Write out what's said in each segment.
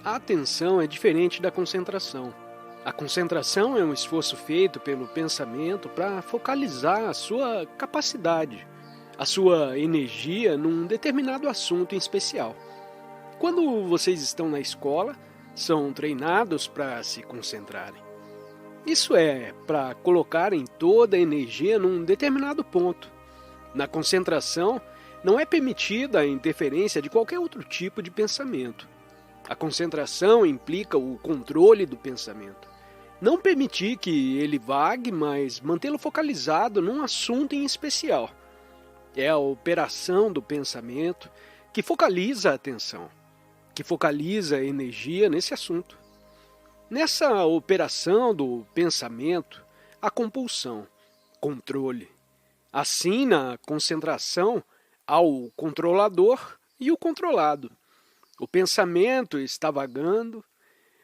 A atenção é diferente da concentração. A concentração é um esforço feito pelo pensamento para focalizar a sua capacidade, a sua energia num determinado assunto em especial. Quando vocês estão na escola, são treinados para se concentrarem. Isso é, para colocarem toda a energia num determinado ponto. Na concentração, não é permitida a interferência de qualquer outro tipo de pensamento. A concentração implica o controle do pensamento. Não permitir que ele vague, mas mantê-lo focalizado num assunto em especial. É a operação do pensamento que focaliza a atenção, que focaliza a energia nesse assunto. Nessa operação do pensamento, há compulsão, controle. Assim, na concentração, há o controlador e o controlado. O pensamento está vagando,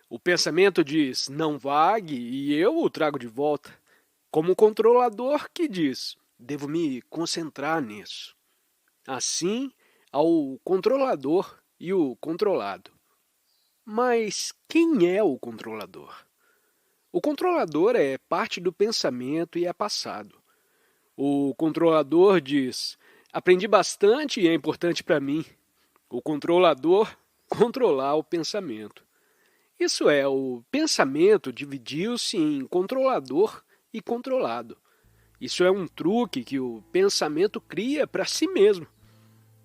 o pensamento diz não vague e eu o trago de volta, como o controlador que diz devo me concentrar nisso. Assim, há o controlador e o controlado. Mas quem é o controlador? O controlador é parte do pensamento e é passado. O controlador diz, aprendi bastante e é importante para mim. O controlador, controlar o pensamento. Isso é, o pensamento dividiu-se em controlador e controlado. Isso é um truque que o pensamento cria para si mesmo.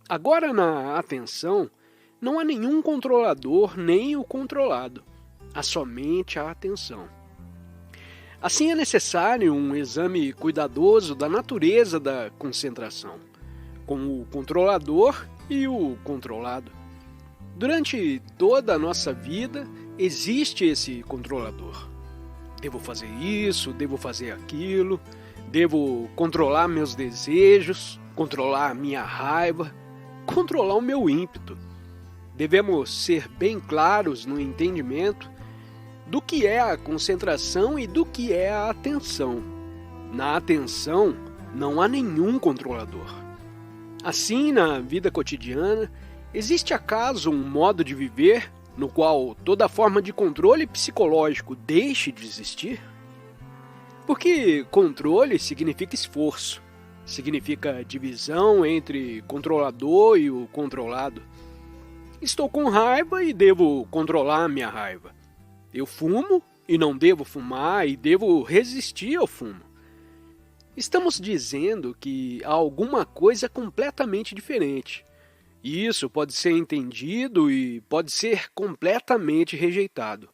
Agora, na atenção, não há nenhum controlador nem o controlado. Há somente a atenção. Assim é necessário um exame cuidadoso da natureza da concentração, com o controlador e o controlado. Durante toda a nossa vida, existe esse controlador. Devo fazer isso, devo fazer aquilo, devo controlar meus desejos, controlar minha raiva, controlar o meu ímpeto. Devemos ser bem claros no entendimento do que é a concentração e do que é a atenção. Na atenção, não há nenhum controlador. Assim, na vida cotidiana, existe acaso um modo de viver no qual toda forma de controle psicológico deixe de existir? Porque controle significa esforço, significa divisão entre controlador e o controlado. Estou com raiva e devo controlar a minha raiva. Eu fumo e não devo fumar e devo resistir ao fumo. Estamos dizendo que há alguma coisa completamente diferente. E isso pode ser entendido e pode ser completamente rejeitado.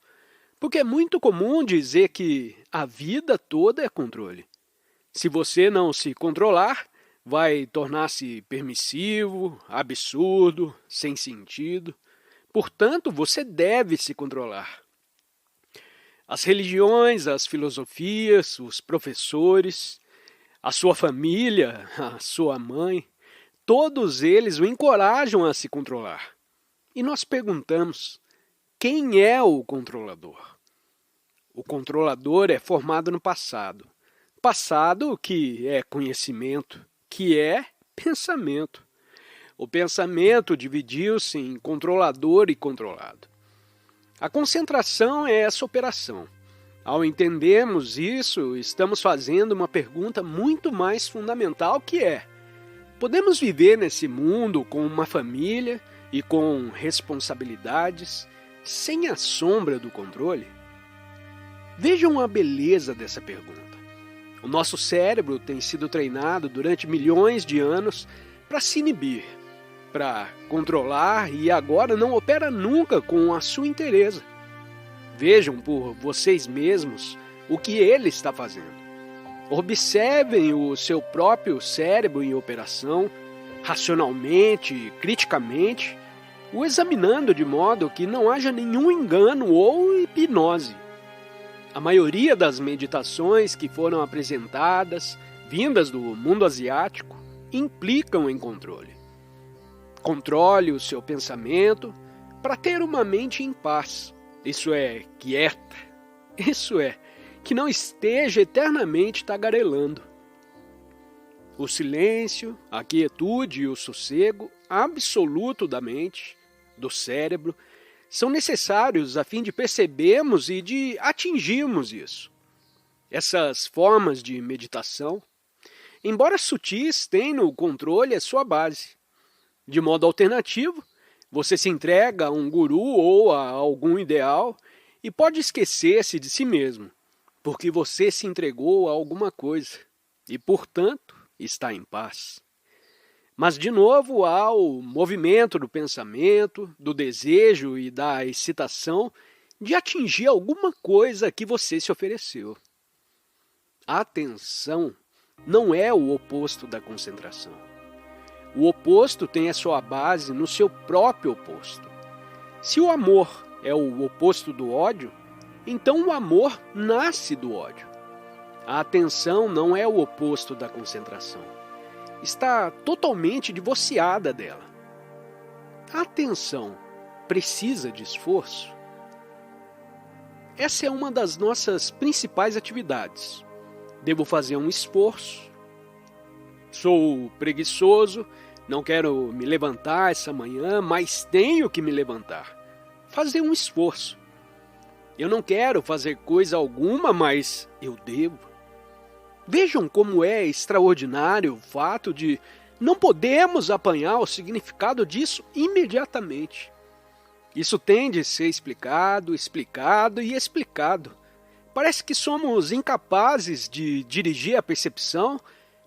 Porque é muito comum dizer que a vida toda é controle. Se você não se controlar, vai tornar-se permissivo, absurdo, sem sentido. Portanto, você deve se controlar. As religiões, as filosofias, os professores, a sua família, a sua mãe, todos eles o encorajam a se controlar. E nós perguntamos, quem é o controlador? O controlador é formado no passado. Passado que é conhecimento, que é pensamento. O pensamento dividiu-se em controlador e controlado. A concentração é essa operação. Ao entendermos isso, estamos fazendo uma pergunta muito mais fundamental que é: podemos viver nesse mundo com uma família e com responsabilidades sem a sombra do controle? Vejam a beleza dessa pergunta. O nosso cérebro tem sido treinado durante milhões de anos para se inibir, para controlar e agora não opera nunca com a sua inteireza. Vejam por vocês mesmos o que ele está fazendo. Observem o seu próprio cérebro em operação, racionalmente, criticamente, o examinando de modo que não haja nenhum engano ou hipnose. A maioria das meditações que foram apresentadas, vindas do mundo asiático, implicam em controle. Controle o seu pensamento para ter uma mente em paz, isso é, quieta, isso é, que não esteja eternamente tagarelando. O silêncio, a quietude e o sossego absoluto da mente, do cérebro, são necessários a fim de percebermos e de atingirmos isso. Essas formas de meditação, embora sutis, têm no controle a sua base. De modo alternativo, você se entrega a um guru ou a algum ideal e pode esquecer-se de si mesmo, porque você se entregou a alguma coisa e, portanto, está em paz. Mas, de novo, há o movimento do pensamento, do desejo e da excitação de atingir alguma coisa que você se ofereceu. A atenção não é o oposto da concentração. O oposto tem a sua base no seu próprio oposto. Se o amor é o oposto do ódio, então o amor nasce do ódio. A atenção não é o oposto da concentração. Está totalmente divorciada dela. A atenção precisa de esforço? Essa é uma das nossas principais atividades. Devo fazer um esforço. Sou preguiçoso, não quero me levantar essa manhã, mas tenho que me levantar. Fazer um esforço. Eu não quero fazer coisa alguma, mas eu devo. Vejam como é extraordinário o fato de não podermos apanhar o significado disso imediatamente. Isso tem de ser explicado, explicado e explicado. Parece que somos incapazes de dirigir a percepção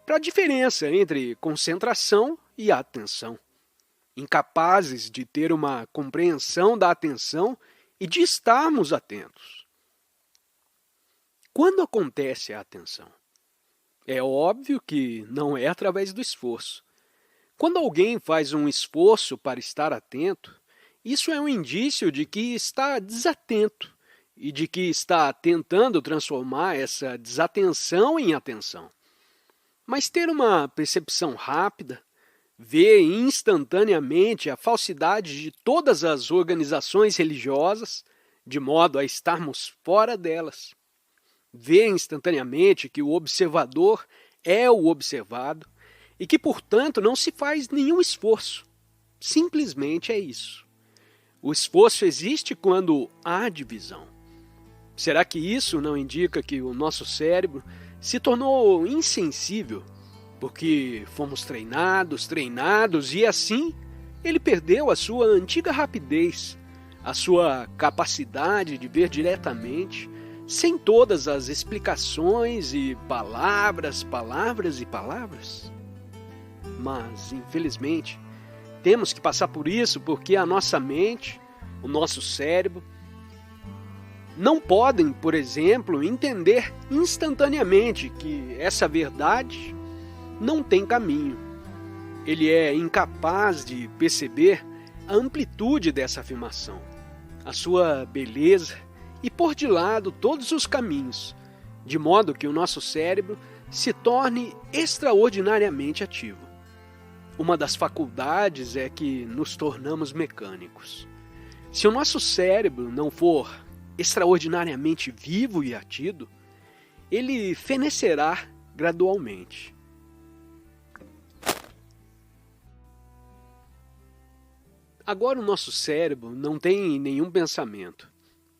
para a diferença entre concentração e atenção. Incapazes de ter uma compreensão da atenção e de estarmos atentos. Quando acontece a atenção? É óbvio que não é através do esforço. Quando alguém faz um esforço para estar atento, isso é um indício de que está desatento e de que está tentando transformar essa desatenção em atenção. Mas ter uma percepção rápida, ver instantaneamente a falsidade de todas as organizações religiosas, de modo a estarmos fora delas. Ver instantaneamente que o observador é o observado e que, portanto, não se faz nenhum esforço. Simplesmente é isso. O esforço existe quando há divisão. Será que isso não indica que o nosso cérebro se tornou insensível porque fomos treinados e assim ele perdeu a sua antiga rapidez, a sua capacidade de ver diretamente, sem todas as explicações e palavras? Mas, infelizmente, temos que passar por isso porque a nossa mente, o nosso cérebro, não podem, por exemplo, entender instantaneamente que essa verdade não tem caminho. Ele é incapaz de perceber a amplitude dessa afirmação, a sua beleza, e pôr de lado todos os caminhos, de modo que o nosso cérebro se torne extraordinariamente ativo. Uma das faculdades é que nos tornamos mecânicos. Se o nosso cérebro não for extraordinariamente vivo e ativo, ele fenecerá gradualmente. Agora o nosso cérebro não tem nenhum pensamento.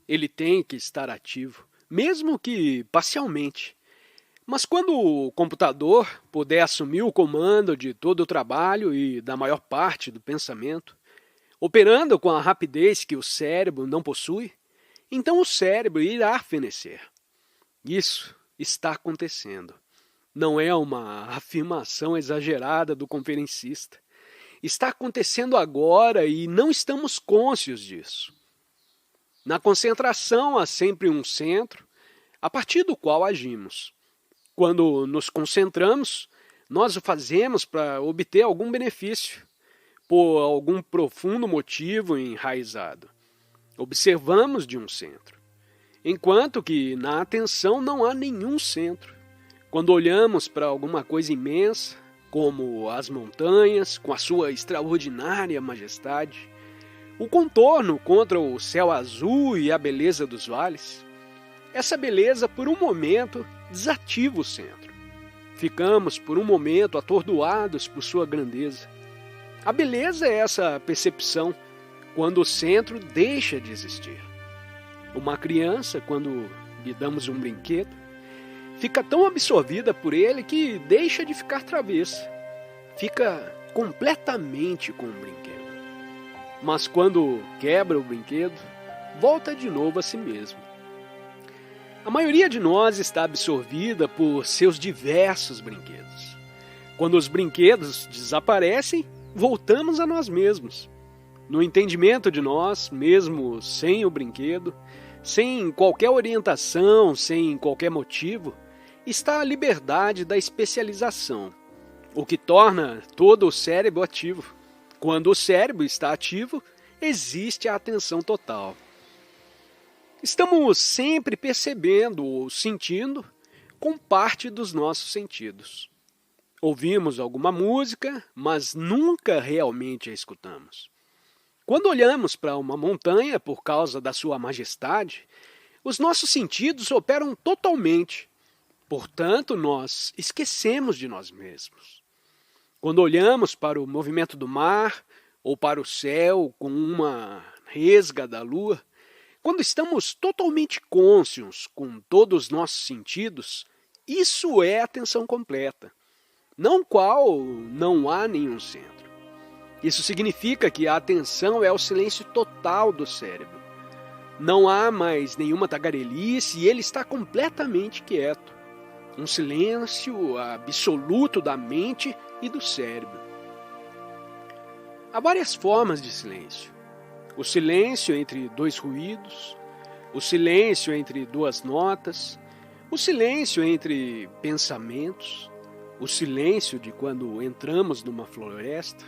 Ele tem que estar ativo, mesmo que parcialmente. Mas quando o computador puder assumir o comando de todo o trabalho e da maior parte do pensamento, operando com a rapidez que o cérebro não possui, então o cérebro irá fenecer. Isso está acontecendo. Não é uma afirmação exagerada do conferencista. Está acontecendo agora e não estamos cônscios disso. Na concentração há sempre um centro, a partir do qual agimos. Quando nos concentramos, nós o fazemos para obter algum benefício, por algum profundo motivo enraizado. Observamos de um centro. Enquanto que na atenção não há nenhum centro. Quando olhamos para alguma coisa imensa, como as montanhas, com a sua extraordinária majestade, o contorno contra o céu azul e a beleza dos vales, essa beleza por um momento desativa o centro. Ficamos por um momento atordoados por sua grandeza. A beleza é essa percepção, quando o centro deixa de existir. Uma criança, quando lhe damos um brinquedo, fica tão absorvida por ele que deixa de ficar travessa. Fica completamente com o brinquedo. Mas quando quebra o brinquedo, volta de novo a si mesmo. A maioria de nós está absorvida por seus diversos brinquedos. Quando os brinquedos desaparecem, voltamos a nós mesmos. No entendimento de nós, mesmo sem o brinquedo, sem qualquer orientação, sem qualquer motivo, está a liberdade da especialização, o que torna todo o cérebro ativo. Quando o cérebro está ativo, existe a atenção total. Estamos sempre percebendo ou sentindo com parte dos nossos sentidos. Ouvimos alguma música, mas nunca realmente a escutamos. Quando olhamos para uma montanha por causa da sua majestade, os nossos sentidos operam totalmente. Portanto, nós esquecemos de nós mesmos. Quando olhamos para o movimento do mar ou para o céu com uma resga da lua, quando estamos totalmente cônscios com todos os nossos sentidos, isso é atenção completa, não qual não há nenhum centro. Isso significa que a atenção é o silêncio total do cérebro. Não há mais nenhuma tagarelice e ele está completamente quieto. Um silêncio absoluto da mente e do cérebro. Há várias formas de silêncio. O silêncio entre dois ruídos, o silêncio entre duas notas, o silêncio entre pensamentos, o silêncio de quando entramos numa floresta,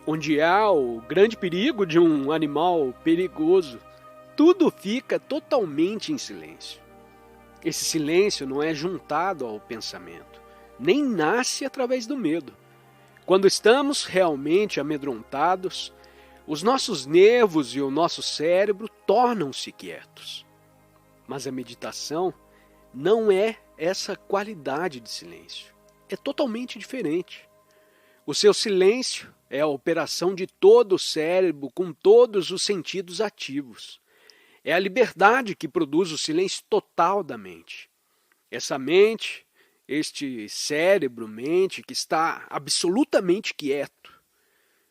onde há o grande perigo de um animal perigoso, tudo fica totalmente em silêncio. Esse silêncio não é juntado ao pensamento, nem nasce através do medo. Quando estamos realmente amedrontados, os nossos nervos e o nosso cérebro tornam-se quietos. Mas a meditação não é essa qualidade de silêncio. É totalmente diferente. O seu silêncio é a operação de todo o cérebro com todos os sentidos ativos. É a liberdade que produz o silêncio total da mente. Essa mente, este cérebro-mente que está absolutamente quieto.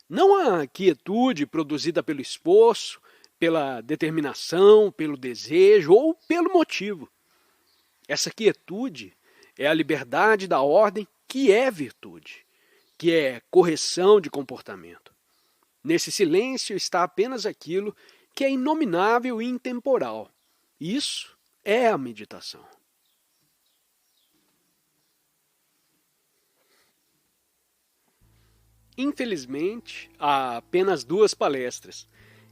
Não a quietude produzida pelo esforço, pela determinação, pelo desejo ou pelo motivo. Essa quietude é a liberdade da ordem que é virtude, que é correção de comportamento. Nesse silêncio está apenas aquilo que é inominável e intemporal. Isso é a meditação. Infelizmente, há apenas 2 palestras,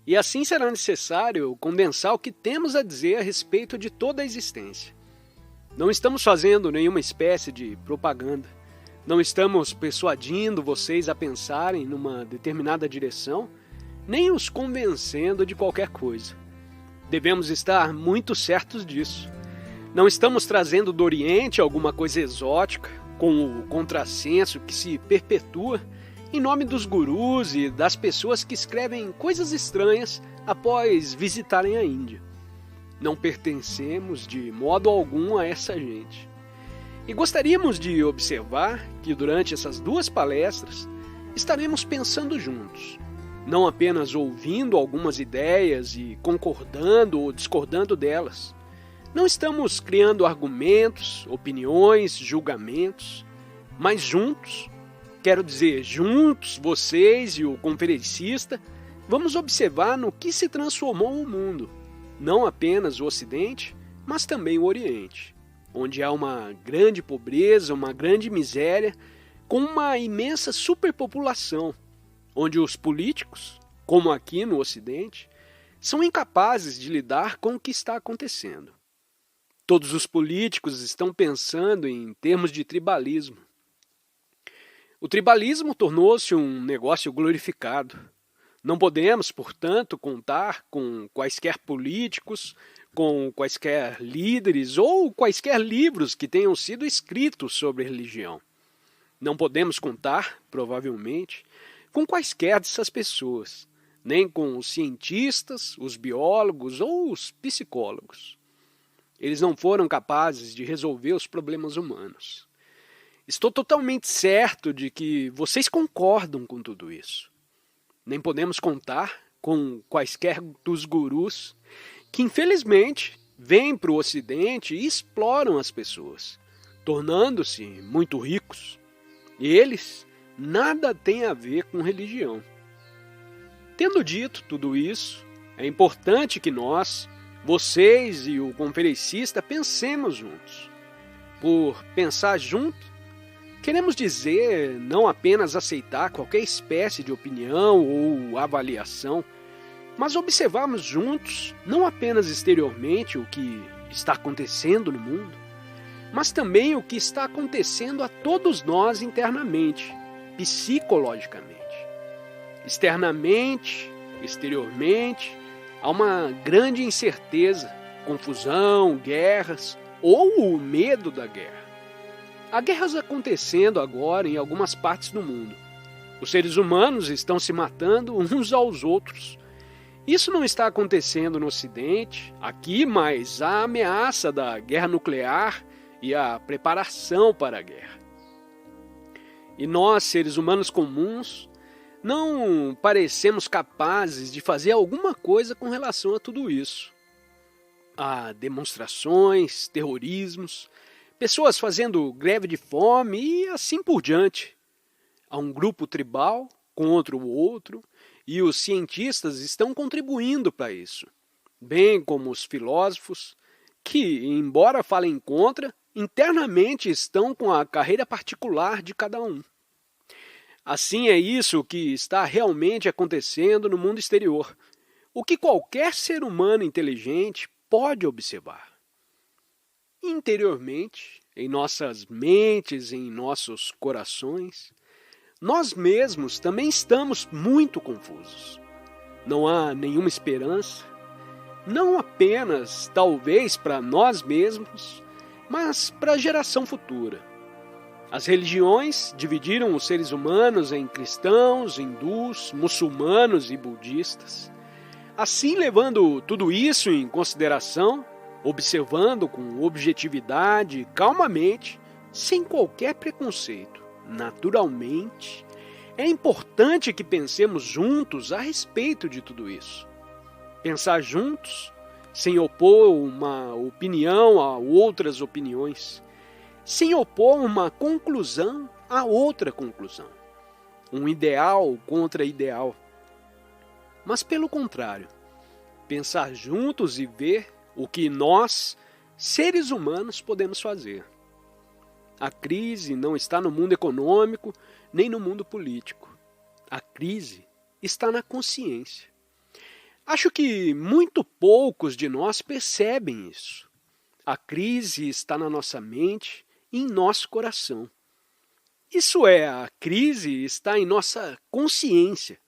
e assim será necessário condensar o que temos a dizer a respeito de toda a existência. Não estamos fazendo nenhuma espécie de propaganda. Não estamos persuadindo vocês a pensarem numa determinada direção, nem os convencendo de qualquer coisa. Devemos estar muito certos disso. Não estamos trazendo do Oriente alguma coisa exótica, com o contrassenso que se perpetua em nome dos gurus e das pessoas que escrevem coisas estranhas após visitarem a Índia. Não pertencemos de modo algum a essa gente. E gostaríamos de observar que durante essas 2 palestras estaremos pensando juntos, não apenas ouvindo algumas ideias e concordando ou discordando delas. Não estamos criando argumentos, opiniões, julgamentos, mas juntos, quero dizer, juntos, vocês e o conferencista, vamos observar no que se transformou o mundo, não apenas o Ocidente, mas também o Oriente, onde há uma grande pobreza, uma grande miséria, com uma imensa superpopulação, onde os políticos, como aqui no Ocidente, são incapazes de lidar com o que está acontecendo. Todos os políticos estão pensando em termos de tribalismo. O tribalismo tornou-se um negócio glorificado. Não podemos, portanto, contar com quaisquer políticos, com quaisquer líderes ou quaisquer livros que tenham sido escritos sobre religião. Não podemos contar, provavelmente, com quaisquer dessas pessoas. nem com os cientistas, os biólogos ou os psicólogos. Eles não foram capazes de resolver os problemas humanos. Estou totalmente certo de que vocês concordam com tudo isso. Nem podemos contar com quaisquer dos gurus que, infelizmente, vêm para o Ocidente e exploram as pessoas, tornando-se muito ricos. E eles nada têm a ver com religião. Tendo dito tudo isso, é importante que nós, vocês e o conferencista, pensemos juntos. Por pensar junto, queremos dizer não apenas aceitar qualquer espécie de opinião ou avaliação, mas observarmos juntos, não apenas exteriormente o que está acontecendo no mundo, mas também o que está acontecendo a todos nós internamente, psicologicamente. Externamente, exteriormente, há uma grande incerteza, confusão, guerras ou o medo da guerra. Há guerras acontecendo agora em algumas partes do mundo. Os seres humanos estão se matando uns aos outros. Isso não está acontecendo no Ocidente, aqui, mas há a ameaça da guerra nuclear e a preparação para a guerra. E nós, seres humanos comuns, não parecemos capazes de fazer alguma coisa com relação a tudo isso. Há demonstrações, terrorismos, pessoas fazendo greve de fome e assim por diante. Há um grupo tribal contra o outro e os cientistas estão contribuindo para isso, bem como os filósofos, que, embora falem contra, internamente estão com a carreira particular de cada um. Assim é isso que está realmente acontecendo no mundo exterior, o que qualquer ser humano inteligente pode observar. Interiormente, em nossas mentes, em nossos corações, nós mesmos também estamos muito confusos. Não há nenhuma esperança, não apenas, talvez, para nós mesmos, mas para a geração futura. As religiões dividiram os seres humanos em cristãos, hindus, muçulmanos e budistas. Assim, levando tudo isso em consideração, observando com objetividade e calmamente, sem qualquer preconceito, naturalmente, é importante que pensemos juntos a respeito de tudo isso. Pensar juntos, sem opor uma opinião a outras opiniões, sem opor uma conclusão a outra conclusão, um ideal contra ideal. Mas, pelo contrário, pensar juntos e ver o que nós, seres humanos, podemos fazer. A crise não está no mundo econômico nem no mundo político. A crise está na consciência. Acho que muito poucos de nós percebem isso. A crise está na nossa mente e em nosso coração. Isso é, a crise está em nossa consciência.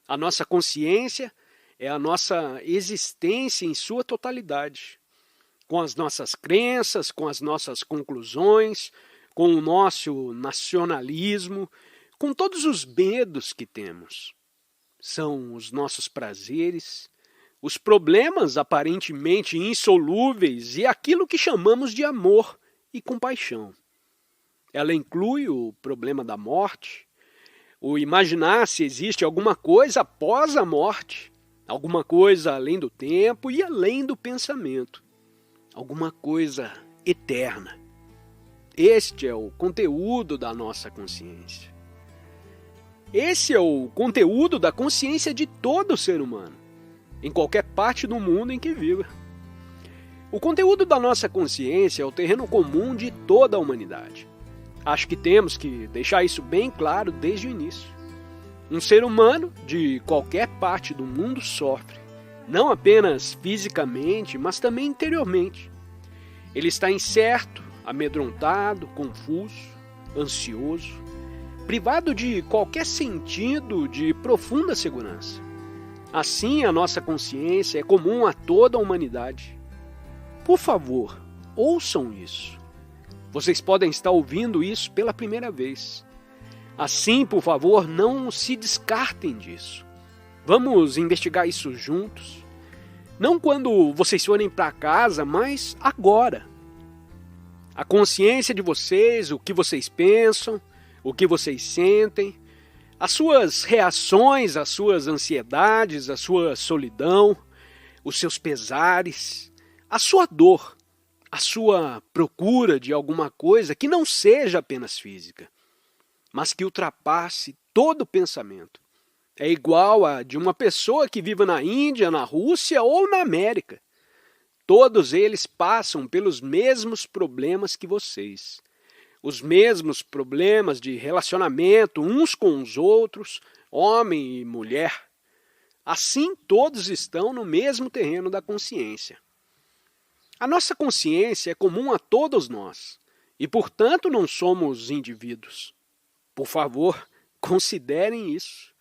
A nossa consciência é a nossa existência em sua totalidade, com as nossas crenças, com as nossas conclusões, com o nosso nacionalismo, com todos os medos que temos. São os nossos prazeres, os problemas aparentemente insolúveis e aquilo que chamamos de amor e compaixão. Ela inclui o problema da morte, o imaginar se existe alguma coisa após a morte, alguma coisa além do tempo e além do pensamento, alguma coisa eterna. Este é o conteúdo da nossa consciência. Esse é o conteúdo da consciência de todo ser humano, em qualquer parte do mundo em que viva. O conteúdo da nossa consciência é o terreno comum de toda a humanidade. Acho que temos que deixar isso bem claro desde o início. Um ser humano de qualquer parte do mundo sofre, não apenas fisicamente, mas também interiormente. Ele está incerto, amedrontado, confuso, ansioso, privado de qualquer sentido de profunda segurança. Assim, a nossa consciência é comum a toda a humanidade. Por favor, ouçam isso. Vocês podem estar ouvindo isso pela primeira vez. Assim, por favor, não se descartem disso. Vamos investigar isso juntos. Não quando vocês forem para casa, mas agora. A consciência de vocês, o que vocês pensam, o que vocês sentem, as suas reações, as suas ansiedades, a sua solidão, os seus pesares, a sua dor, a sua procura de alguma coisa que não seja apenas física, mas que ultrapasse todo pensamento. É igual a de uma pessoa que vive na Índia, na Rússia ou na América. Todos eles passam pelos mesmos problemas que vocês. Os mesmos problemas de relacionamento uns com os outros, homem e mulher. Assim, todos estão no mesmo terreno da consciência. A nossa consciência é comum a todos nós e, portanto, não somos indivíduos. Por favor, considerem isso.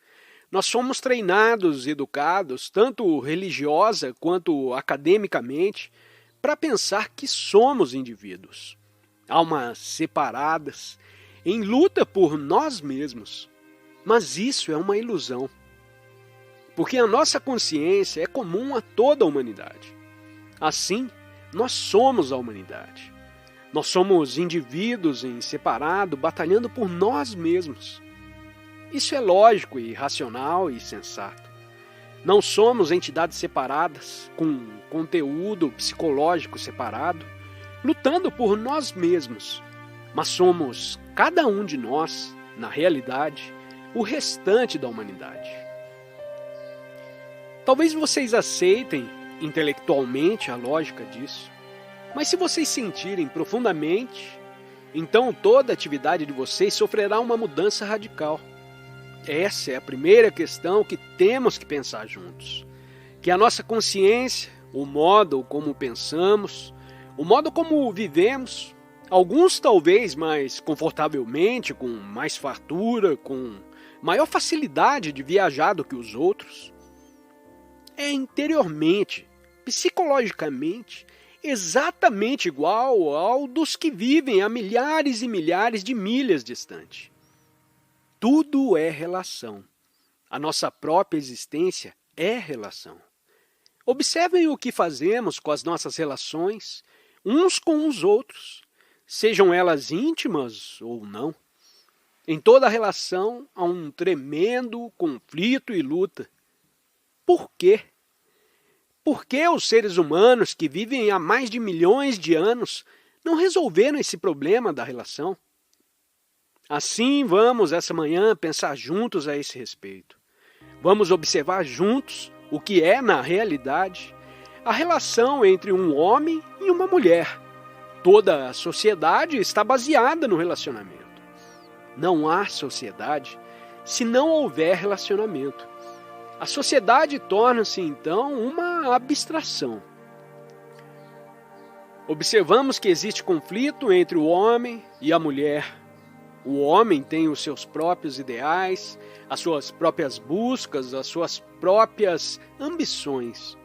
Nós somos treinados, educados, tanto religiosa quanto academicamente, para pensar que somos indivíduos, almas separadas, em luta por nós mesmos. Mas isso é uma ilusão, porque a nossa consciência é comum a toda a humanidade. Assim, nós somos a humanidade. Nós somos indivíduos em separado, batalhando por nós mesmos. Isso é lógico e racional e sensato. Não somos entidades separadas, com conteúdo psicológico separado, lutando por nós mesmos, mas somos, cada um de nós, na realidade, o restante da humanidade. Talvez vocês aceitem intelectualmente a lógica disso, mas se vocês sentirem profundamente, então toda a atividade de vocês sofrerá uma mudança radical. Essa é a primeira questão que temos que pensar juntos. Que a nossa consciência, o modo como pensamos, o modo como vivemos, alguns talvez mais confortavelmente, com mais fartura, com maior facilidade de viajar do que os outros, é interiormente, psicologicamente, exatamente igual ao dos que vivem a milhares e milhares de milhas distante. Tudo é relação. A nossa própria existência é relação. Observem o que fazemos com as nossas relações, uns com os outros, sejam elas íntimas ou não. Em toda relação há um tremendo conflito e luta. Por quê? Por que os seres humanos que vivem há mais de milhões de anos não resolveram esse problema da relação? Assim, vamos essa manhã pensar juntos a esse respeito. Vamos observar juntos o que é, na realidade, a relação entre um homem e uma mulher. Toda a sociedade está baseada no relacionamento. Não há sociedade se não houver relacionamento. A sociedade torna-se, então, uma abstração. Observamos que existe conflito entre o homem e a mulher. O homem tem os seus próprios ideais, as suas próprias buscas, as suas próprias ambições.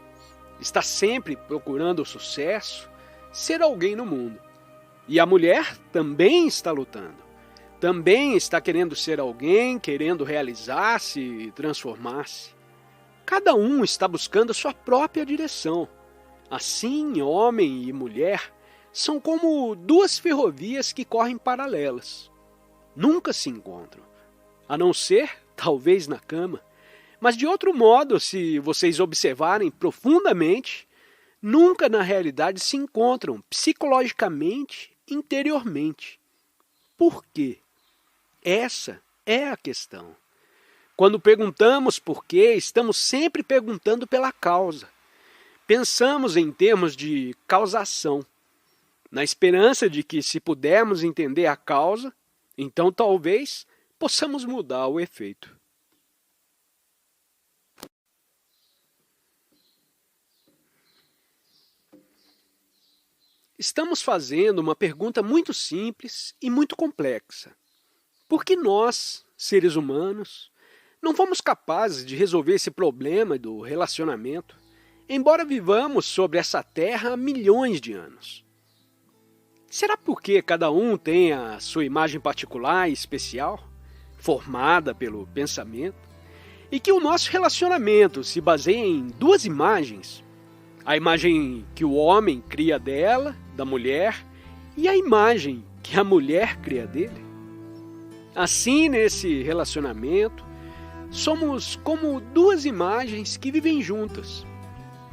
Está sempre procurando o sucesso, ser alguém no mundo. E a mulher também está lutando. Também está querendo ser alguém, querendo realizar-se e transformar-se. Cada um está buscando a sua própria direção. Assim, homem e mulher são como duas ferrovias que correm paralelas. Nunca se encontram, a não ser, talvez, na cama. Mas de outro modo, se vocês observarem profundamente, nunca na realidade se encontram psicologicamente, interiormente. Por quê? Essa é a questão. Quando perguntamos por quê, estamos sempre perguntando pela causa. Pensamos em termos de causação, na esperança de que, se pudermos entender a causa, então talvez possamos mudar o efeito. Estamos fazendo uma pergunta muito simples e muito complexa. Por que nós, seres humanos, não fomos capazes de resolver esse problema do relacionamento, embora vivamos sobre essa terra há milhões de anos? Será porque cada um tem a sua imagem particular e especial, formada pelo pensamento, e que o nosso relacionamento se baseia em duas imagens: a imagem que o homem cria dela, da mulher, e a imagem que a mulher cria dele. Assim, nesse relacionamento, somos como duas imagens que vivem juntas.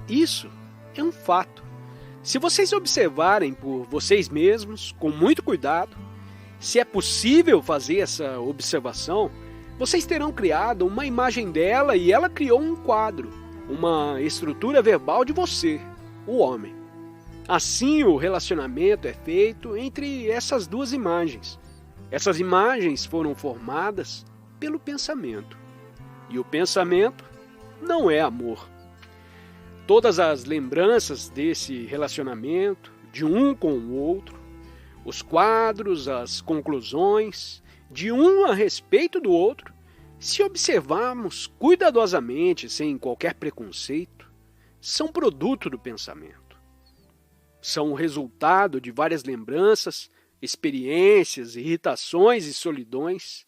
Isso é um fato. Se vocês observarem por vocês mesmos, com muito cuidado, se é possível fazer essa observação, vocês terão criado uma imagem dela e ela criou um quadro, uma estrutura verbal de você, o homem. Assim, o relacionamento é feito entre essas duas imagens. Essas imagens foram formadas pelo pensamento. E o pensamento não é amor. Todas as lembranças desse relacionamento, de um com o outro, os quadros, as conclusões, de um a respeito do outro, se observarmos cuidadosamente, sem qualquer preconceito, são produto do pensamento. São o resultado de várias lembranças, experiências, irritações e solidões.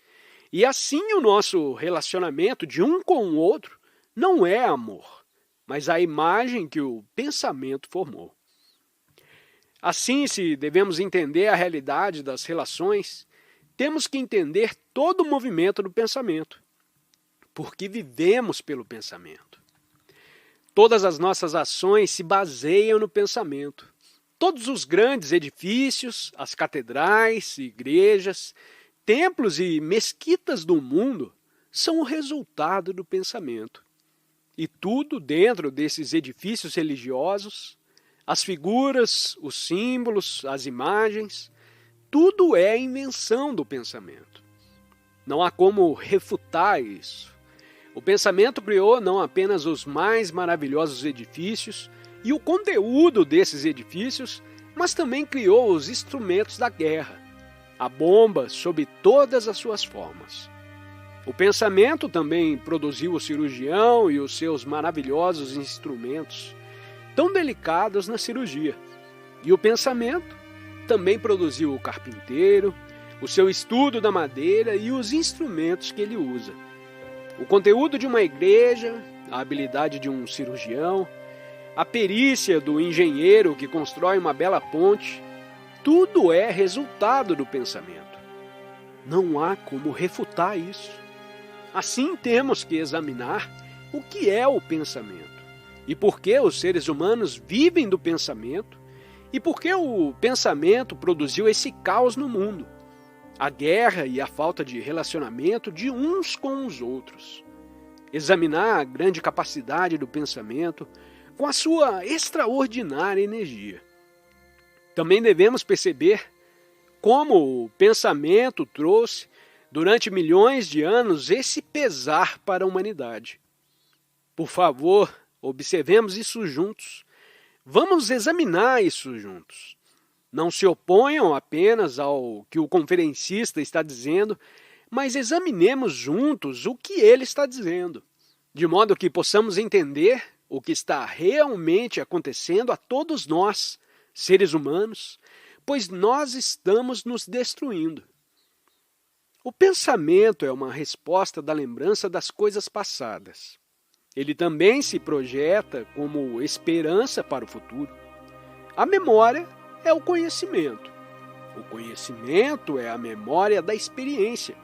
E assim o nosso relacionamento de um com o outro não é amor, mas a imagem que o pensamento formou. Assim, se devemos entender a realidade das relações, temos que entender todo o movimento do pensamento, porque vivemos pelo pensamento. Todas as nossas ações se baseiam no pensamento. Todos os grandes edifícios, as catedrais, igrejas, templos e mesquitas do mundo são o resultado do pensamento. E tudo dentro desses edifícios religiosos, as figuras, os símbolos, as imagens, tudo é invenção do pensamento. Não há como refutar isso. O pensamento criou não apenas os mais maravilhosos edifícios e o conteúdo desses edifícios, mas também criou os instrumentos da guerra, a bomba sob todas as suas formas. O pensamento também produziu o cirurgião e os seus maravilhosos instrumentos, tão delicados na cirurgia. E o pensamento também produziu o carpinteiro, o seu estudo da madeira e os instrumentos que ele usa. O conteúdo de uma igreja, a habilidade de um cirurgião, a perícia do engenheiro que constrói uma bela ponte, tudo é resultado do pensamento. Não há como refutar isso. Assim, temos que examinar o que é o pensamento e por que os seres humanos vivem do pensamento e por que o pensamento produziu esse caos no mundo, a guerra e a falta de relacionamento de uns com os outros. Examinar a grande capacidade do pensamento com a sua extraordinária energia. Também devemos perceber como o pensamento trouxe, durante milhões de anos, esse pesar para a humanidade. Por favor, observemos isso juntos. Vamos examinar isso juntos. Não se oponham apenas ao que o conferencista está dizendo, mas examinemos juntos o que ele está dizendo, de modo que possamos entender o que está realmente acontecendo a todos nós, seres humanos, pois nós estamos nos destruindo. O pensamento é uma resposta da lembrança das coisas passadas. Ele também se projeta como esperança para o futuro. A memória é o conhecimento. O conhecimento é a memória da experiência.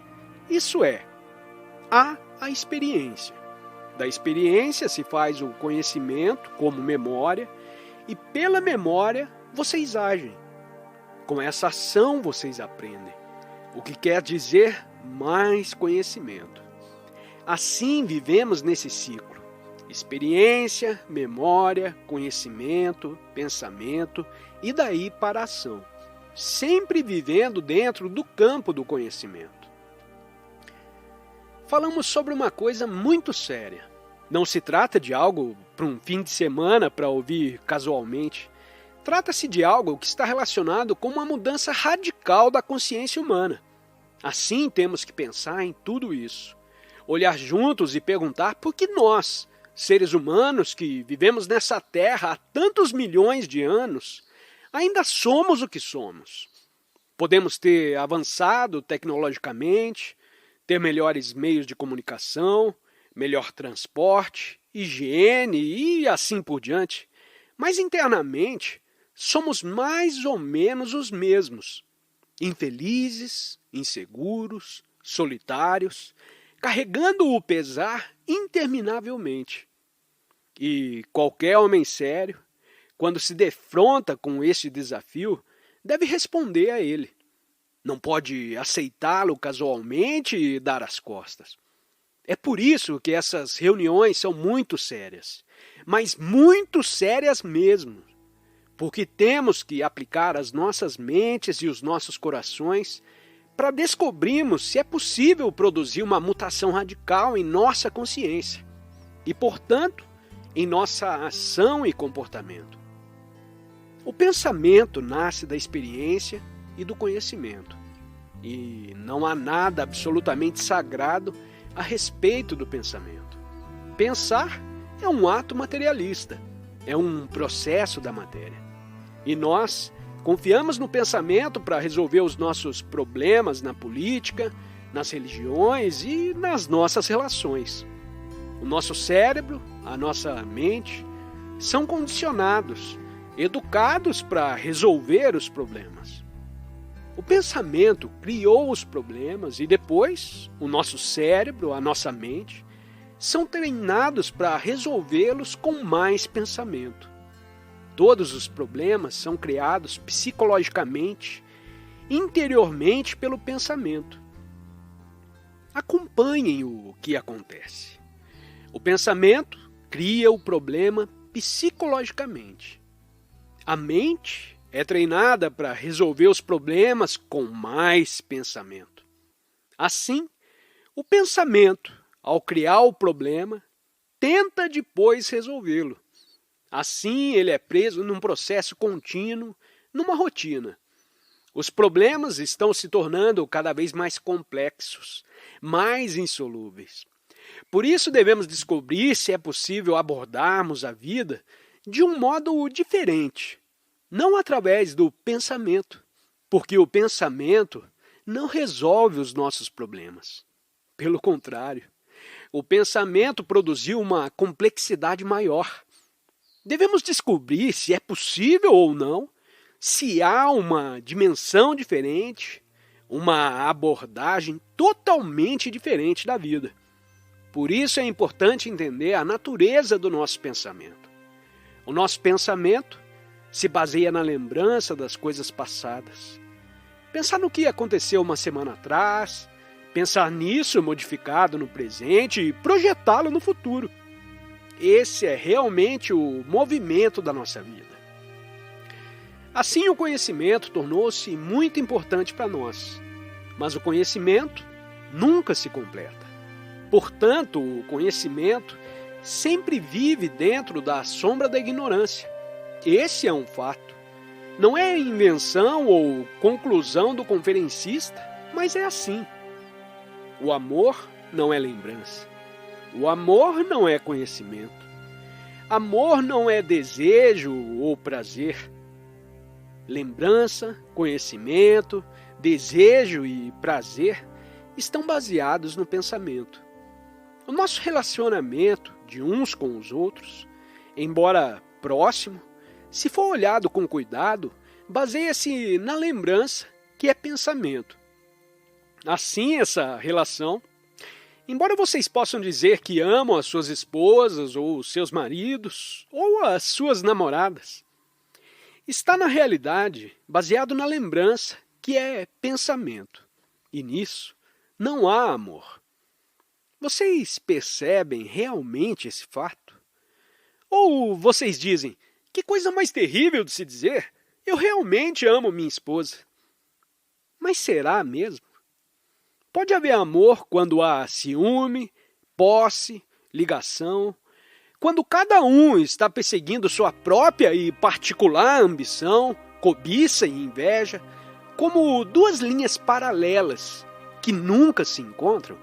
Isso é, há a experiência. Da experiência se faz o conhecimento como memória e pela memória vocês agem. Com essa ação vocês aprendem, o que quer dizer mais conhecimento. Assim vivemos nesse ciclo: experiência, memória, conhecimento, pensamento e daí para a ação, sempre vivendo dentro do campo do conhecimento. Falamos sobre uma coisa muito séria. Não se trata de algo para um fim de semana para ouvir casualmente. Trata-se de algo que está relacionado com uma mudança radical da consciência humana. Assim, temos que pensar em tudo isso, olhar juntos e perguntar por que nós, seres humanos que vivemos nessa terra há tantos milhões de anos, ainda somos o que somos. Podemos ter avançado tecnologicamente, ter melhores meios de comunicação, melhor transporte, higiene e assim por diante. Mas internamente, somos mais ou menos os mesmos. Infelizes, inseguros, solitários, carregando o pesar interminavelmente. E qualquer homem sério, quando se defronta com este desafio, deve responder a ele. Não pode aceitá-lo casualmente e dar as costas. É por isso que essas reuniões são muito sérias, mas muito sérias mesmo, porque temos que aplicar as nossas mentes e os nossos corações para descobrirmos se é possível produzir uma mutação radical em nossa consciência e, portanto, em nossa ação e comportamento. O pensamento nasce da experiência e do conhecimento, e não há nada absolutamente sagrado a respeito do pensamento. Pensar é um ato materialista, é um processo da matéria. E nós confiamos no pensamento para resolver os nossos problemas na política, nas religiões e nas nossas relações. O nosso cérebro, a nossa mente, são condicionados, educados para resolver os problemas. O pensamento criou os problemas e depois o nosso cérebro, a nossa mente, são treinados para resolvê-los com mais pensamento. Todos os problemas são criados psicologicamente, interiormente pelo pensamento. Acompanhem o que acontece. O pensamento cria o problema psicologicamente. A mente é treinada para resolver os problemas com mais pensamento. Assim, o pensamento, ao criar o problema, tenta depois resolvê-lo. Assim, ele é preso num processo contínuo, numa rotina. Os problemas estão se tornando cada vez mais complexos, mais insolúveis. Por isso, devemos descobrir se é possível abordarmos a vida de um modo diferente, não através do pensamento, porque o pensamento não resolve os nossos problemas. Pelo contrário, o pensamento produziu uma complexidade maior. Devemos descobrir se é possível ou não, se há uma dimensão diferente, uma abordagem totalmente diferente da vida. Por isso é importante entender a natureza do nosso pensamento. O nosso pensamento se baseia na lembrança das coisas passadas. Pensar no que aconteceu uma semana atrás, pensar nisso modificado no presente e projetá-lo no futuro. Esse é realmente o movimento da nossa vida. Assim, o conhecimento tornou-se muito importante para nós, mas o conhecimento nunca se completa. Portanto, o conhecimento sempre vive dentro da sombra da ignorância. Esse é um fato. Não é invenção ou conclusão do conferencista, mas é assim. O amor não é lembrança. O amor não é conhecimento. Amor não é desejo ou prazer. Lembrança, conhecimento, desejo e prazer estão baseados no pensamento. O nosso relacionamento de uns com os outros, embora próximo, se for olhado com cuidado, baseia-se na lembrança, que é pensamento. Assim, essa relação, embora vocês possam dizer que amam as suas esposas, ou os seus maridos, ou as suas namoradas, está na realidade baseado na lembrança, que é pensamento. E nisso não há amor. Vocês percebem realmente esse fato? Ou vocês dizem, que coisa mais terrível de se dizer, eu realmente amo minha esposa. Mas será mesmo? Pode haver amor quando há ciúme, posse, ligação, quando cada um está perseguindo sua própria e particular ambição, cobiça e inveja, como duas linhas paralelas que nunca se encontram?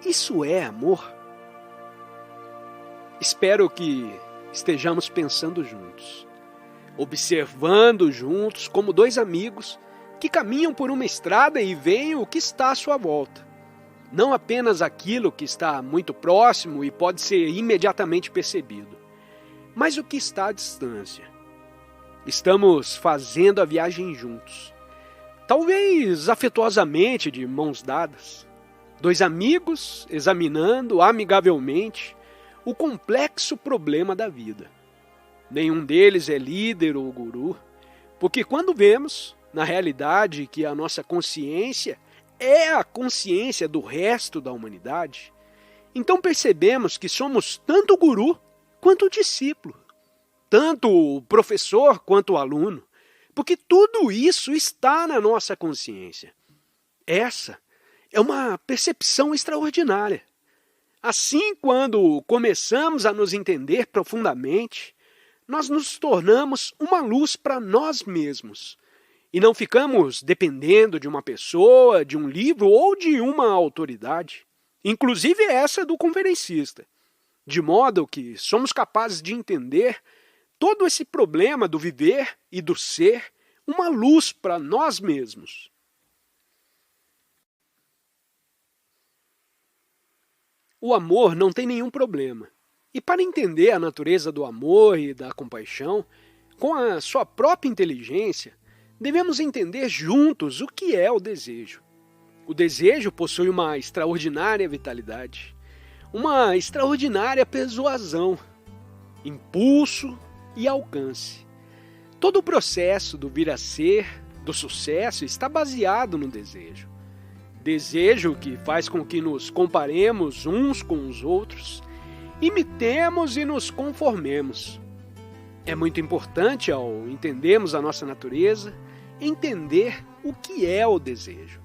Isso é amor? Espero que estejamos pensando juntos, observando juntos como dois amigos que caminham por uma estrada e veem o que está à sua volta. Não apenas aquilo que está muito próximo e pode ser imediatamente percebido, mas o que está à distância. Estamos fazendo a viagem juntos, talvez afetuosamente de mãos dadas. Dois amigos examinando amigavelmente o complexo problema da vida. Nenhum deles é líder ou guru, porque quando vemos, na realidade, que a nossa consciência é a consciência do resto da humanidade, então percebemos que somos tanto o guru quanto o discípulo, tanto o professor quanto o aluno, porque tudo isso está na nossa consciência. Essa é uma percepção extraordinária. Assim, quando começamos a nos entender profundamente, nós nos tornamos uma luz para nós mesmos. E não ficamos dependendo de uma pessoa, de um livro ou de uma autoridade, inclusive essa do conferencista, de modo que somos capazes de entender todo esse problema do viver e do ser, uma luz para nós mesmos. O amor não tem nenhum problema. E para entender a natureza do amor e da compaixão, com a sua própria inteligência, devemos entender juntos o que é o desejo. O desejo possui uma extraordinária vitalidade, uma extraordinária persuasão, impulso e alcance. Todo o processo do vir a ser, do sucesso, está baseado no desejo. Desejo que faz com que nos comparemos uns com os outros, imitemos e nos conformemos. É muito importante, ao entendermos a nossa natureza, entender o que é o desejo.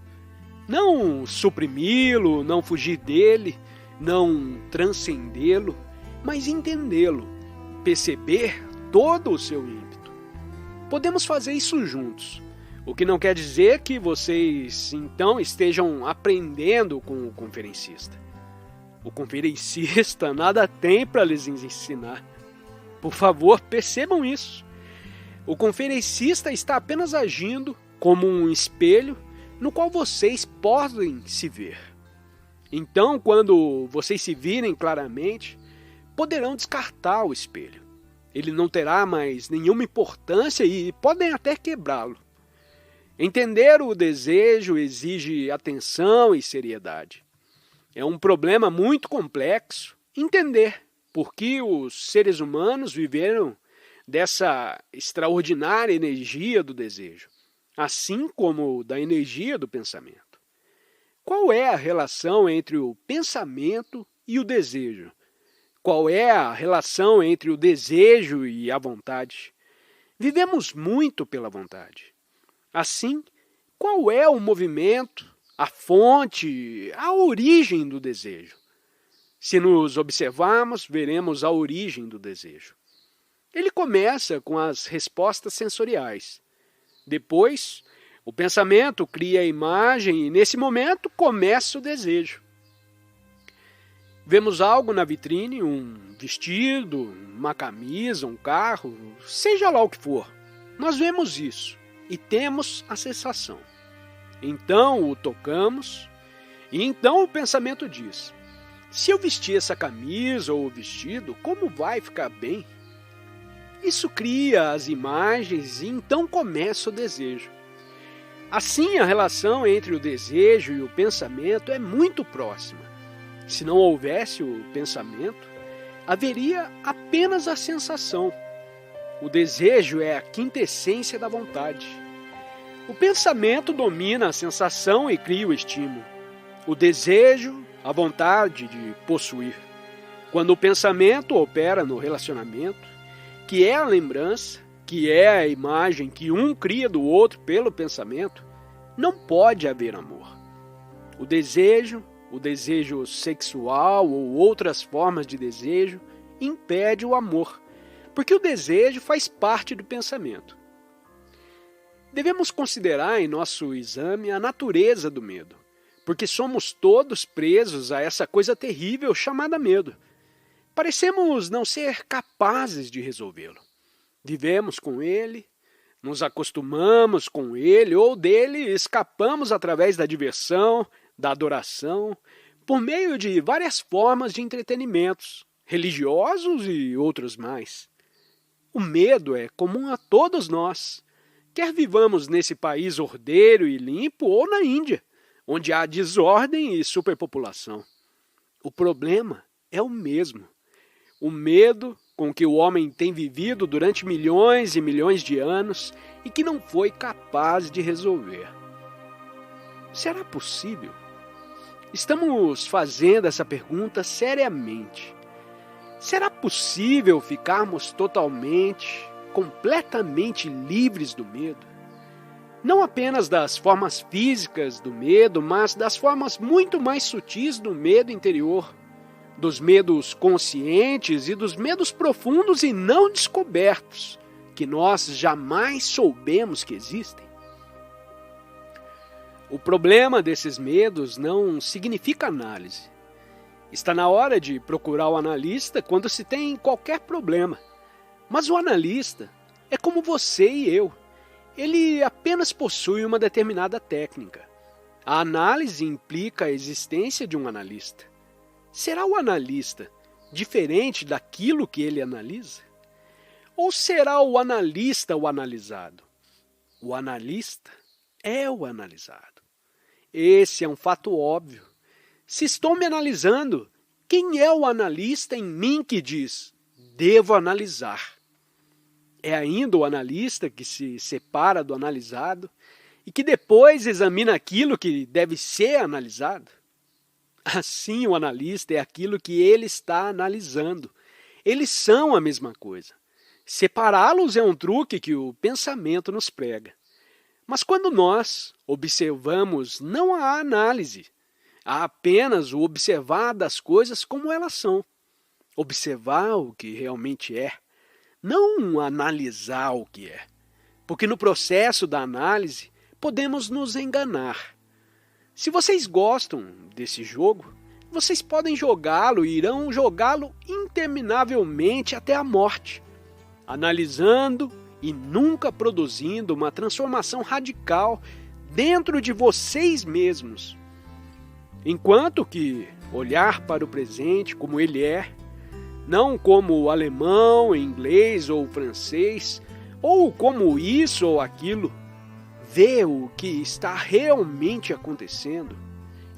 Não suprimi-lo, não fugir dele, não transcendê-lo, mas entendê-lo, perceber todo o seu ímpeto. Podemos fazer isso juntos, o que não quer dizer que vocês então estejam aprendendo com o conferencista. O conferencista nada tem para lhes ensinar. Por favor, percebam isso. O conferencista está apenas agindo como um espelho no qual vocês podem se ver. Então, quando vocês se virem claramente, poderão descartar o espelho. Ele não terá mais nenhuma importância e podem até quebrá-lo. Entender o desejo exige atenção e seriedade. É um problema muito complexo entender por que os seres humanos viveram dessa extraordinária energia do desejo, assim como da energia do pensamento. Qual é a relação entre o pensamento e o desejo? Qual é a relação entre o desejo e a vontade? Vivemos muito pela vontade. Assim, qual é o movimento, a fonte, a origem do desejo? Se nos observarmos, veremos a origem do desejo. Ele começa com as respostas sensoriais. Depois, o pensamento cria a imagem e, nesse momento, começa o desejo. Vemos algo na vitrine, um vestido, uma camisa, um carro, seja lá o que for. Nós vemos isso e temos a sensação. Então o tocamos e então o pensamento diz: se eu vestir essa camisa ou o vestido, como vai ficar bem? Isso cria as imagens e então começa o desejo. Assim, a relação entre o desejo e o pensamento é muito próxima. Se não houvesse o pensamento, haveria apenas a sensação. O desejo é a quintessência da vontade. O pensamento domina a sensação e cria o estímulo. O desejo, a vontade de possuir. Quando o pensamento opera no relacionamento, que é a lembrança, que é a imagem que um cria do outro pelo pensamento, não pode haver amor. O desejo sexual ou outras formas de desejo, impede o amor, porque o desejo faz parte do pensamento. Devemos considerar em nosso exame a natureza do medo, porque somos todos presos a essa coisa terrível chamada medo. Parecemos não ser capazes de resolvê-lo. Vivemos com ele, nos acostumamos com ele ou dele escapamos através da diversão, da adoração, por meio de várias formas de entretenimentos, religiosos e outros mais. O medo é comum a todos nós, quer vivamos nesse país ordeiro e limpo ou na Índia, onde há desordem e superpopulação. O problema é o mesmo. O medo com que o homem tem vivido durante milhões e milhões de anos e que não foi capaz de resolver. Será possível? Estamos fazendo essa pergunta seriamente. Será possível ficarmos totalmente, completamente livres do medo? Não apenas das formas físicas do medo, mas das formas muito mais sutis do medo interior, dos medos conscientes e dos medos profundos e não descobertos, que nós jamais soubemos que existem. O problema desses medos não significa análise. Está na hora de procurar o analista quando se tem qualquer problema. Mas o analista é como você e eu. Ele apenas possui uma determinada técnica. A análise implica a existência de um analista. Será o analista diferente daquilo que ele analisa? Ou será o analista o analisado? O analista é o analisado. Esse é um fato óbvio. Se estou me analisando, quem é o analista em mim que diz, devo analisar? É ainda o analista que se separa do analisado e que depois examina aquilo que deve ser analisado? Assim, o analista é aquilo que ele está analisando. Eles são a mesma coisa. Separá-los é um truque que o pensamento nos prega. Mas quando nós observamos, não há análise. Há apenas o observar das coisas como elas são. Observar o que realmente é. Não analisar o que é. Porque no processo da análise, podemos nos enganar. Se vocês gostam desse jogo, vocês podem jogá-lo e irão jogá-lo interminavelmente até a morte, analisando e nunca produzindo uma transformação radical dentro de vocês mesmos. Enquanto que olhar para o presente como ele é, não como o alemão, inglês ou francês, ou como isso ou aquilo, ver o que está realmente acontecendo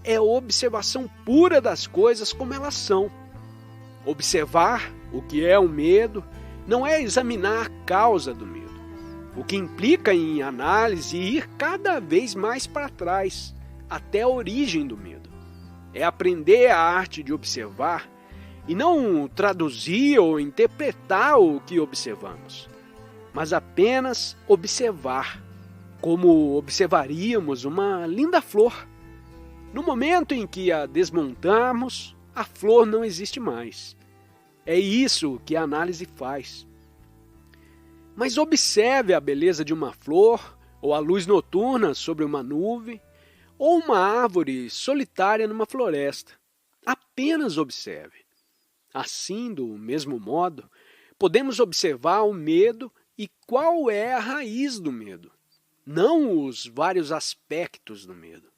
é observação pura das coisas como elas são. Observar o que é o medo não é examinar a causa do medo, o que implica em análise e ir cada vez mais para trás, até a origem do medo. É aprender a arte de observar e não traduzir ou interpretar o que observamos, mas apenas observar, como observaríamos uma linda flor. No momento em que a desmontarmos, a flor não existe mais. É isso que a análise faz. Mas observe a beleza de uma flor, ou a luz noturna sobre uma nuvem, ou uma árvore solitária numa floresta. Apenas observe. Assim, do mesmo modo, podemos observar o medo e qual é a raiz do medo, não os vários aspectos do medo.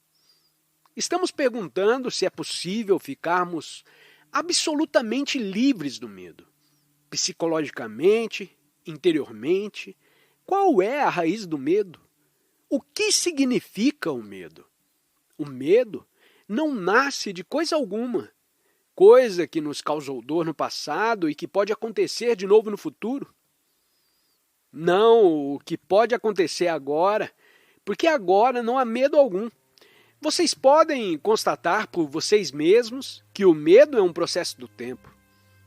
Estamos perguntando se é possível ficarmos absolutamente livres do medo, psicologicamente, interiormente. Qual é a raiz do medo? O que significa o medo? O medo não nasce de coisa alguma, coisa que nos causou dor no passado e que pode acontecer de novo no futuro. Não o que pode acontecer agora, porque agora não há medo algum. Vocês podem constatar por vocês mesmos que o medo é um processo do tempo.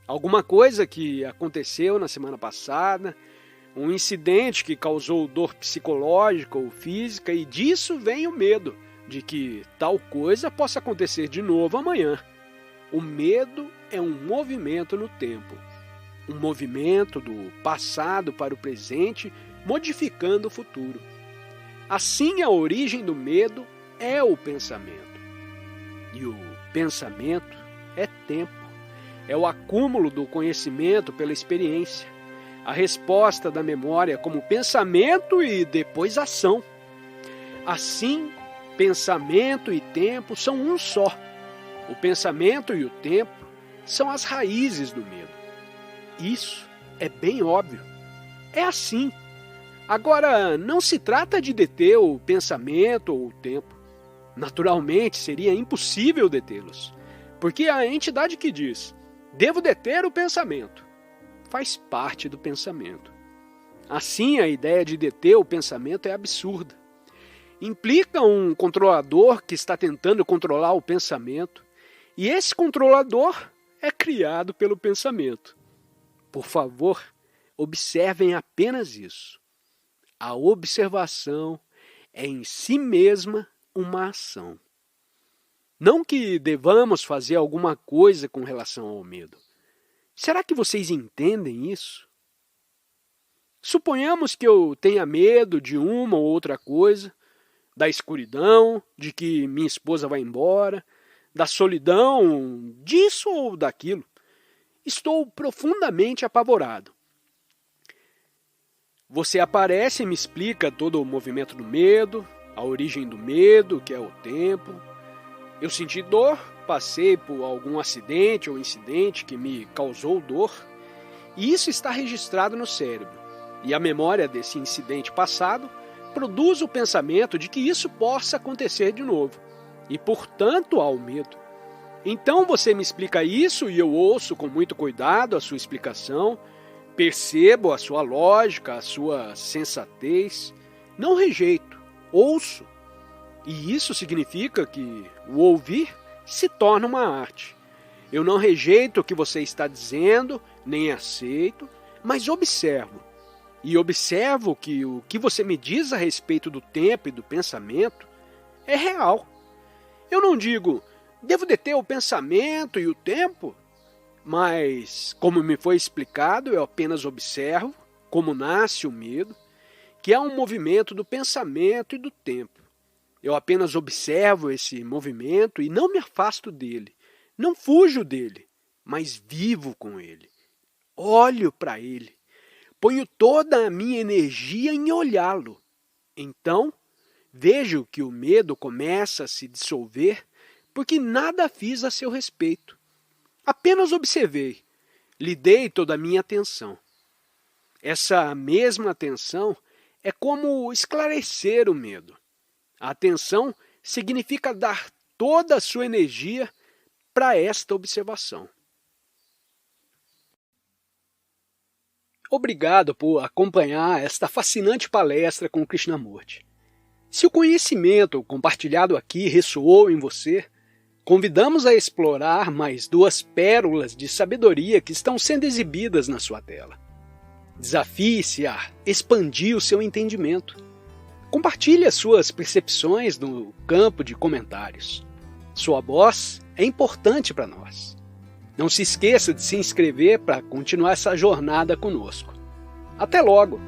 Alguma coisa que aconteceu na semana passada, um incidente que causou dor psicológica ou física, e disso vem o medo de que tal coisa possa acontecer de novo amanhã. O medo é um movimento no tempo. Um movimento do passado para o presente, modificando o futuro. Assim, a origem do medo é o pensamento. E o pensamento é tempo. É o acúmulo do conhecimento pela experiência. A resposta da memória como pensamento e depois ação. Assim, Pensamento e tempo são um só. O pensamento e o tempo são as raízes do medo. Isso é bem óbvio. É assim. Agora, não se trata de deter o pensamento ou o tempo. Naturalmente, seria impossível detê-los, porque a entidade que diz, devo deter o pensamento, faz parte do pensamento. Assim, a ideia de deter o pensamento é absurda. Implica um controlador que está tentando controlar o pensamento, e esse controlador é criado pelo pensamento. Por favor, observem apenas isso. A observação é em si mesma uma ação. Não que devamos fazer alguma coisa com relação ao medo. Será que vocês entendem isso? Suponhamos que eu tenha medo de uma ou outra coisa, da escuridão, de que minha esposa vai embora, da solidão, disso ou daquilo. Estou profundamente apavorado. Você aparece e me explica todo o movimento do medo, a origem do medo, que é o tempo. Eu senti dor, passei por algum acidente ou incidente que me causou dor, e isso está registrado no cérebro. E a memória desse incidente passado produz o pensamento de que isso possa acontecer de novo, e portanto há o medo. Então você me explica isso e eu ouço com muito cuidado a sua explicação, percebo a sua lógica, a sua sensatez, não rejeito, ouço. E isso significa que o ouvir se torna uma arte. Eu não rejeito o que você está dizendo, nem aceito, mas observo. E observo que o que você me diz a respeito do tempo e do pensamento é real. Eu não digo, devo deter o pensamento e o tempo, mas, como me foi explicado, eu apenas observo como nasce o medo, que é um movimento do pensamento e do tempo. Eu apenas observo esse movimento e não me afasto dele, não fujo dele, mas vivo com ele. Olho para ele. Ponho toda a minha energia em olhá-lo. Então, vejo que o medo começa a se dissolver porque nada fiz a seu respeito. Apenas observei, lhe dei toda a minha atenção. Essa mesma atenção é como esclarecer o medo. A atenção significa dar toda a sua energia para esta observação. Obrigado por acompanhar esta fascinante palestra com Krishnamurti. Se o conhecimento compartilhado aqui ressoou em você, convidamos a explorar mais 2 pérolas de sabedoria que estão sendo exibidas na sua tela. Desafie-se a expandir o seu entendimento. Compartilhe as suas percepções no campo de comentários. Sua voz é importante para nós. Não se esqueça de se inscrever para continuar essa jornada conosco. Até logo!